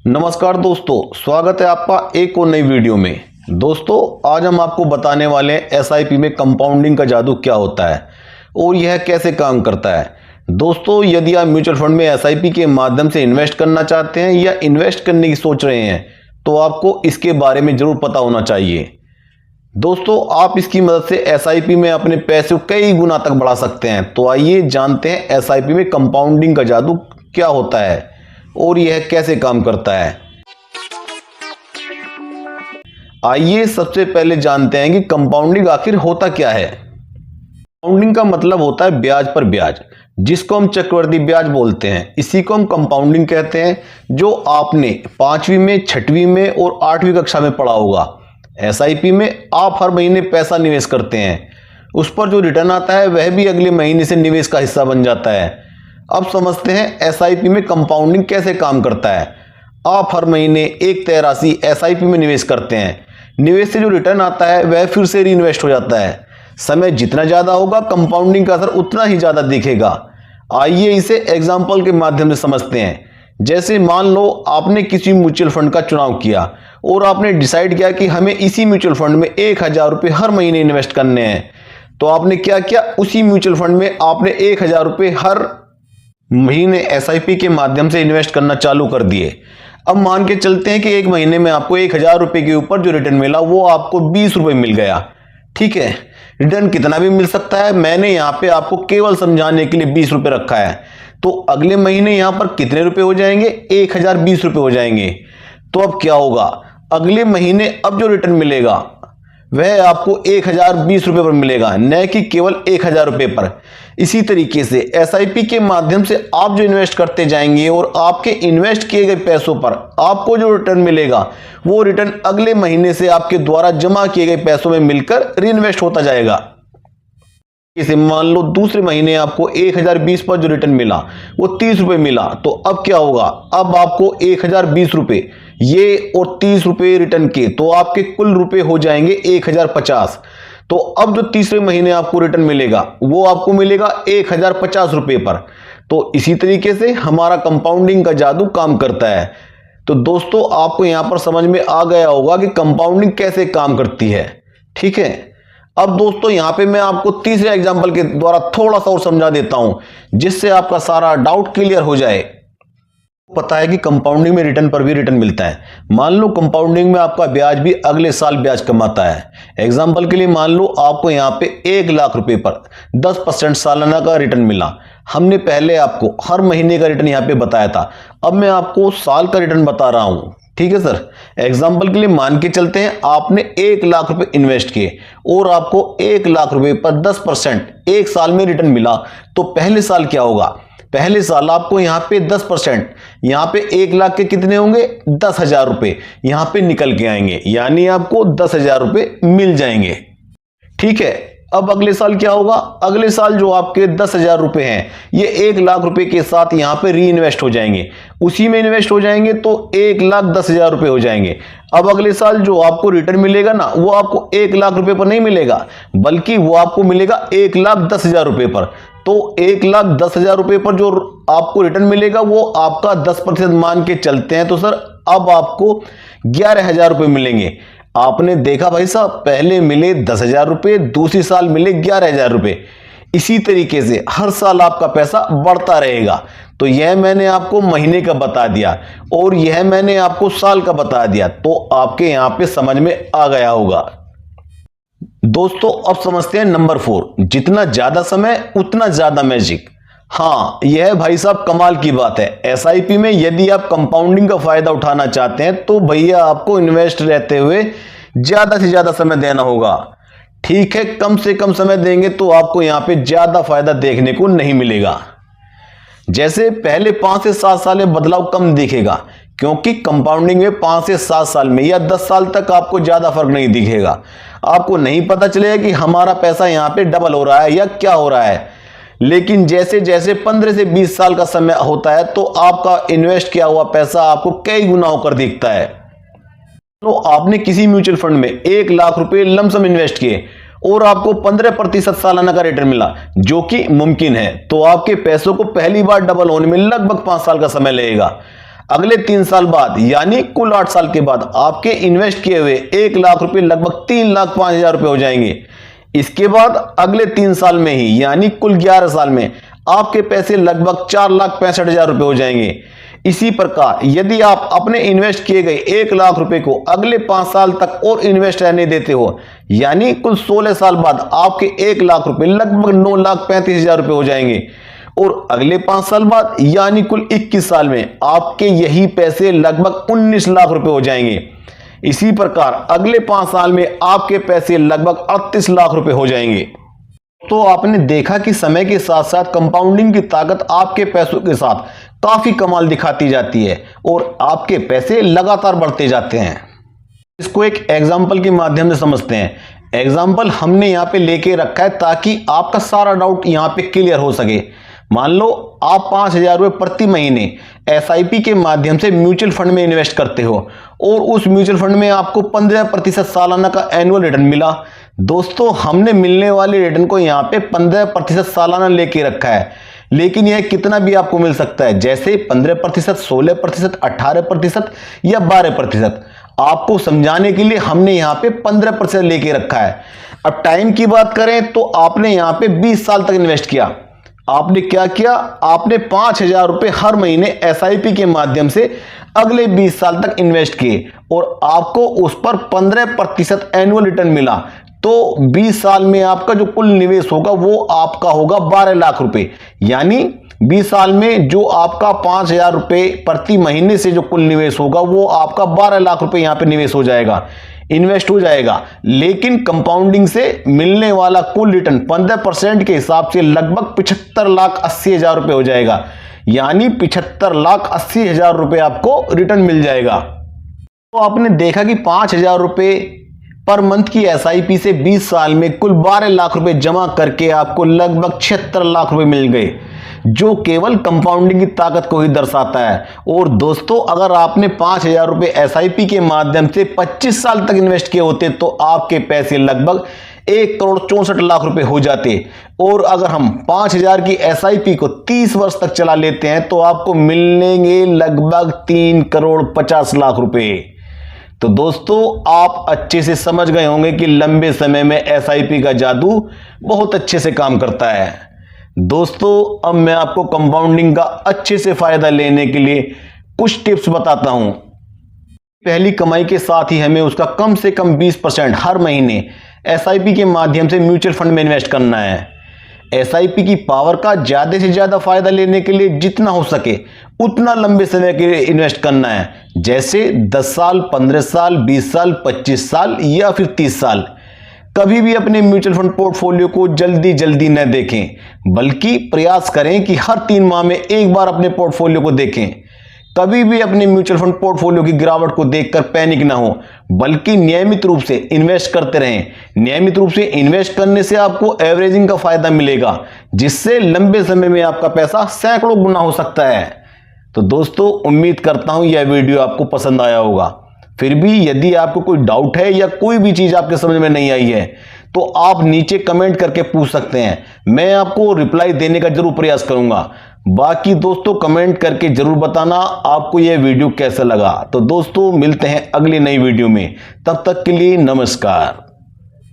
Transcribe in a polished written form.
नमस्कार दोस्तों, स्वागत है आपका एक और नई वीडियो में। दोस्तों, आज हम आपको बताने वाले हैं एसआईपी में कंपाउंडिंग का जादू क्या होता है और यह कैसे काम करता है। दोस्तों, यदि आप म्यूचुअल फंड में एसआईपी के माध्यम से इन्वेस्ट करना चाहते हैं या इन्वेस्ट करने की सोच रहे हैं तो आपको इसके बारे में जरूर पता होना चाहिए। दोस्तों, आप इसकी मदद से एसआईपी में अपने पैसे को कई गुना तक बढ़ा सकते हैं। तो आइए जानते हैं एसआईपी में कंपाउंडिंग का जादू क्या होता है और यह कैसे काम करता है। आइए सबसे पहले जानते हैं कि कंपाउंडिंग आखिर होता क्या है। कंपाउंडिंग का मतलब होता है ब्याज पर ब्याज, जिसको हम चक्रवृद्धि ब्याज बोलते हैं। इसी को हम कंपाउंडिंग कहते हैं, जो आपने 5वीं में, 6वीं में और 8वीं कक्षा में पढ़ा होगा। एसआईपी में आप हर महीने पैसा निवेश करते हैं, उस पर जो रिटर्न आता है वह भी अगले महीने से निवेश का हिस्सा बन जाता है। अब समझते हैं एसआईपी में कंपाउंडिंग कैसे काम करता है। आप हर महीने एक तय राशि एसआईपी में निवेश करते हैं। निवेश से जो रिटर्न आता है वह फिर से रीइन्वेस्ट हो जाता है। समय जितना ज़्यादा होगा कंपाउंडिंग का असर उतना ही ज़्यादा दिखेगा। आइए इसे एग्जाम्पल के माध्यम से समझते हैं। जैसे मान लो आपने किसी म्यूचुअल फंड का चुनाव किया और आपने डिसाइड किया कि हमें इसी म्यूचुअल फंड में 1000 रुपये हर महीने इन्वेस्ट करने हैं। तो आपने क्या किया, उसी म्यूचुअल फंड में आपने 1000 रुपये हर महीने एसआईपी के माध्यम से इन्वेस्ट करना चालू कर दिए। अब मान के चलते हैं कि एक महीने में आपको 1000 रुपये के ऊपर जो रिटर्न मिला वो आपको 20 रुपये मिल गया। ठीक है, रिटर्न कितना भी मिल सकता है, मैंने यहाँ पे आपको केवल समझाने के लिए 20 रुपये रखा है। तो अगले महीने यहाँ पर कितने रुपए हो जाएंगे, 1020 रुपये हो जाएंगे। तो अब क्या होगा, अगले महीने अब जो रिटर्न मिलेगा वह आपको 1020 रुपये पर मिलेगा, न कि केवल 1000 रुपये पर। इसी तरीके से एसआईपी के माध्यम से आप जो इन्वेस्ट करते जाएंगे और आपके इन्वेस्ट किए गए पैसों पर आपको जो रिटर्न मिलेगा वो रिटर्न अगले महीने से आपके द्वारा जमा किए गए पैसों में मिलकर रीइन्वेस्ट होता जाएगा। इसे मान लो दूसरे महीने आपको 1020 पर जो रिटर्न मिला वो 30 रुपये मिला। तो अब क्या होगा, अब आपको 1020 रुपये ये और 30 रुपये रिटर्न के, तो आपके कुल रुपए हो जाएंगे 1050। तो अब जो तीसरे महीने आपको रिटर्न मिलेगा वो आपको मिलेगा 1050 रुपये पर। तो इसी तरीके से हमारा कंपाउंडिंग का जादू काम करता है। तो दोस्तों, आपको यहां पर समझ में आ गया होगा कि कंपाउंडिंग कैसे काम करती है। ठीक है, अब दोस्तों यहाँ पे मैं आपको तीसरे एग्जांपल के द्वारा थोड़ा सा और समझा देता हूं, जिससे आपका सारा डाउट क्लियर हो जाए। पता है कि कंपाउंडिंग में रिटर्न पर भी रिटर्न मिलता है। मान लो कंपाउंडिंग में आपका ब्याज भी अगले साल ब्याज कमाता है। एग्जांपल के लिए मान लो आपको यहाँ पे 1 लाख रुपए पर 10% सालाना का रिटर्न मिला। हमने पहले आपको हर महीने का रिटर्न यहाँ पे बताया था, अब मैं आपको साल का रिटर्न बता रहा हूँ। ठीक है सर, एग्जाम्पल के लिए मान के चलते हैं आपने 1 लाख रुपए इन्वेस्ट किए और आपको 1 लाख रुपए पर 10% एक साल में रिटर्न मिला। तो पहले साल क्या होगा, पहले साल आपको यहाँ पे 10%, यहाँ पे 1 लाख के कितने होंगे, 10,000 रुपये यहाँ पे निकल के आएंगे, यानी आपको 10,000 रुपये मिल जाएंगे। ठीक है, अब अगले साल क्या होगा, अगले साल जो आपके 10,000 रुपये हैं ये 1 लाख रुपए के साथ यहाँ पे री इन्वेस्ट हो जाएंगे, उसी में इन्वेस्ट हो जाएंगे, तो 1,10,000 रुपये हो जाएंगे। अब अगले साल जो आपको रिटर्न मिलेगा ना वो आपको 1 लाख रुपए पर नहीं मिलेगा, बल्कि वो आपको मिलेगा 1,10,000 रुपये पर। तो 1,10,000 रुपये पर जो आपको रिटर्न मिलेगा वो आपका 10% मान के चलते हैं, तो सर अब आपको 11,000 रुपये मिलेंगे। आपने देखा भाई साहब, पहले मिले 10,000 रुपये, दूसरी साल मिले 11,000 रुपये। इसी तरीके से हर साल आपका पैसा बढ़ता रहेगा। तो यह मैंने आपको महीने का बता दिया और यह मैंने आपको साल का बता दिया, तो आपके यहां पे समझ में आ गया होगा। दोस्तों, अब समझते हैं नंबर 4, जितना ज्यादा समय उतना ज्यादा मैजिक। हाँ, यह भाई साहब कमाल की बात है। एसआईपी में यदि आप कंपाउंडिंग का फायदा उठाना चाहते हैं तो भैया आपको इन्वेस्ट रहते हुए ज्यादा से ज्यादा समय देना होगा। ठीक है, कम से कम समय देंगे तो आपको यहां पे ज्यादा फायदा देखने को नहीं मिलेगा। जैसे पहले 5 से 7 साल में बदलाव कम दिखेगा, क्योंकि कंपाउंडिंग में 5 से 7 साल में या 10 साल तक आपको ज्यादा फर्क नहीं दिखेगा। आपको नहीं पता चलेगा कि हमारा पैसा यहाँ पे डबल हो रहा है या क्या हो रहा है। लेकिन जैसे जैसे 15 से 20 साल का समय होता है तो आपका इन्वेस्ट किया हुआ पैसा आपको कई गुना होकर दिखता है। तो आपने किसी म्यूचुअल फंड में 1 लाख रुपए लमसम इन्वेस्ट किए और आपको 15% सालाना का रिटर्न मिला, जो कि मुमकिन है, तो आपके पैसों को पहली बार डबल होने में लगभग 5 साल का समय लगेगा। अगले 3 साल बाद यानी कुल 8 साल के बाद आपके इन्वेस्ट किए हुए 1 लाख रुपए लगभग 3,05,000 रुपए हो जाएंगे। इसके बाद अगले 3 साल में ही यानी कुल 11 साल में आपके पैसे लगभग 4,65,000 रुपए हो जाएंगे। इसी प्रकार यदि आप अपने इन्वेस्ट किए गए 1 लाख रुपए को अगले 5 साल तक और इन्वेस्ट रहने देते हो यानी कुल 16 साल बाद आपके 1 लाख रुपए लगभग 9,35,000 रुपए हो जाएंगे। और अगले 5 साल बाद यानी कुल 21 साल में आपके यही पैसे लगभग 19 लाख रुपए हो जाएंगे। इसी प्रकार अगले 5 साल में आपके पैसे लगभग 38 लाख रुपए हो जाएंगे। तो आपने देखा कि समय के साथ साथ कंपाउंडिंग की ताकत आपके पैसों के साथ काफी कमाल दिखाती जाती है और आपके पैसे लगातार बढ़ते जाते हैं। इसको एक एग्जाम्पल के माध्यम से समझते हैं। एग्जाम्पल हमने यहाँ पे लेके रखा है ताकि आपका सारा डाउट यहाँ पे क्लियर हो सके। मान लो आप 5,000 रुपये प्रति महीने SIP के माध्यम से म्यूचुअल फंड में इन्वेस्ट करते हो और उस म्यूचुअल फंड में आपको 15% सालाना का एनुअल रिटर्न मिला। दोस्तों हमने मिलने वाले रिटर्न को यहाँ पे 15% सालाना लेके रखा है, लेकिन यह कितना भी आपको मिल सकता है, जैसे 15%, 16%, 18% या 12%। आपको समझाने के लिए हमने यहाँ पे 15% लेके रखा है। अब टाइम की बात करें तो आपने यहाँ पे 20 साल तक इन्वेस्ट किया। आपने क्या किया, आपने 5,000 रुपए हर महीने SIP के माध्यम से अगले 20 साल तक इन्वेस्ट किए और आपको उस पर 15% एनुअल रिटर्न मिला। तो 20 साल में आपका जो कुल निवेश होगा वो आपका होगा 12 लाख रुपए। यानी 20 साल में जो आपका 5,000 रुपए प्रति महीने से जो कुल निवेश होगा वो आपका 12 लाख रुपए यहां पे निवेश हो जाएगा, इन्वेस्ट हो जाएगा। लेकिन कंपाउंडिंग से मिलने वाला कुल रिटर्न 15% के हिसाब से लगभग 75,80,000 रुपए हो जाएगा। यानी 75,80,000 रुपए आपको रिटर्न मिल जाएगा। तो आपने देखा कि 5,000 रुपए पर मंथ की SIP से 20 साल में कुल 12 लाख रुपए जमा करके आपको लगभग 76 लाख रुपए मिल गए, जो केवल कंपाउंडिंग की ताकत को ही दर्शाता है। और दोस्तों अगर आपने 5,000 रुपए SIP के माध्यम से 25 साल तक इन्वेस्ट किए होते तो आपके पैसे लगभग 1,64,00,000 रुपए हो जाते। और अगर हम 5,000 की SIP को 30 वर्ष तक चला लेते हैं तो आपको मिलेंगे लगभग 3,50,00,000 रुपए। तो दोस्तों आप अच्छे से समझ गए होंगे कि लंबे समय में SIP का जादू बहुत अच्छे से काम करता है। दोस्तों अब मैं आपको कंपाउंडिंग का अच्छे से फायदा लेने के लिए कुछ टिप्स बताता हूं। पहली कमाई के साथ ही हमें उसका कम से कम 20% हर महीने SIP के माध्यम से म्यूचुअल फंड में इन्वेस्ट करना है। SIP की पावर का ज्यादा से ज्यादा फायदा लेने के लिए जितना हो सके उतना लंबे समय के लिए इन्वेस्ट करना है, जैसे 10 साल, 15 साल, 20 साल, 25 साल या फिर 30 साल। कभी भी अपने म्यूचुअल फंड पोर्टफोलियो को जल्दी जल्दी न देखें, बल्कि प्रयास करें कि हर 3 माह में एक बार अपने पोर्टफोलियो को देखें। कभी भी अपने म्यूचुअल फंड पोर्टफोलियो की गिरावट को देखकर पैनिक ना हो, बल्कि नियमित रूप से इन्वेस्ट करते रहें। नियमित रूप से इन्वेस्ट करने से आपको एवरेजिंग का फायदा मिलेगा, जिससे लंबे समय में आपका पैसा सैकड़ों गुना हो सकता है। तो दोस्तों उम्मीद करता हूं यह वीडियो आपको पसंद आया होगा। फिर भी यदि आपको कोई डाउट है या कोई भी चीज आपके समझ में नहीं आई है तो आप नीचे कमेंट करके पूछ सकते हैं, मैं आपको रिप्लाई देने का जरूर प्रयास करूंगा। बाकी दोस्तों कमेंट करके जरूर बताना आपको यह वीडियो कैसा लगा। तो दोस्तों मिलते हैं अगली नई वीडियो में, तब तक के लिए नमस्कार।